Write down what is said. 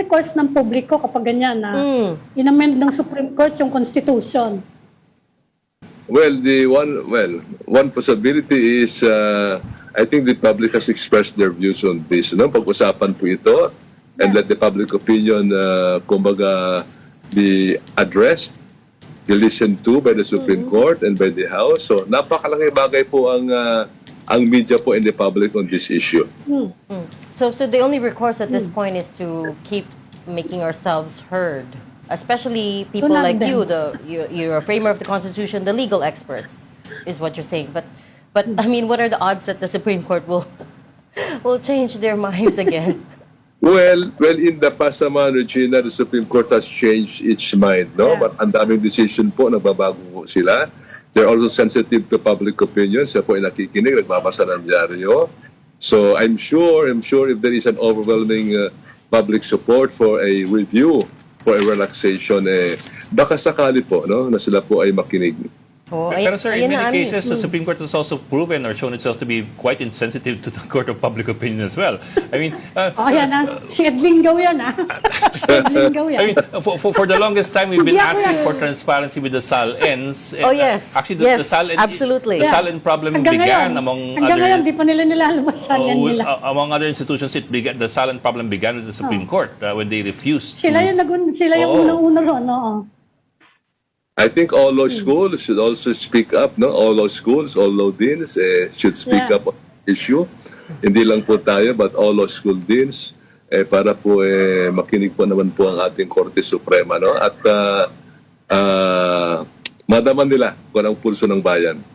recourse ng publiko kapag ganyan na inamend ng Supreme Court yung Constitution? Well, one possibility is I think the public has expressed their views on this. No? Pag-usapan po ito and let the public opinion kumbaga be addressed, be listened to by the Supreme Court and by the House. So napakalaking bagay po ang media po in the public on this issue. So the only recourse at this point is to keep making ourselves heard, especially people like you, you're a framer of the Constitution, the legal experts, is what you're saying. But I mean, what are the odds that the Supreme Court will change their minds again? Well, in the past naman, Regina, the Supreme Court has changed its mind, no? Yeah. But ang daming decision po, nagbabago po sila. They're also sensitive to public opinion. Siya po ay nakikinig, nagbabasa ng dyaryo. So I'm sure if there is an overwhelming public support for a review, for a relaxation, baka sakali po, no, na sila po ay makinig. Pero sir, in many cases, the Supreme Court has also proven or shown itself to be quite insensitive to the court of public opinion as well. I mean, Yan na. Si Edlingaw yan, Si Edlingaw yan. I mean, for the longest time, we've been asking for transparency with the SAL-Ns. Oh, yes. Actually, the SAL-N, absolutely. The SAL-N problem began among hanggang ngayon, other... di pa nila nilalabasan yan nila. Among other institutions, the SAL-N problem began with the Supreme Court when they refused. Sila yung unang-una ron, oo. I think all law schools should also speak up, no? All law schools, all law deans should speak up on the issue. Hindi lang po tayo, but all law school deans para po makinig po naman po ang ating Korte Suprema, no? At madaman nila kung ang pulso ng bayan.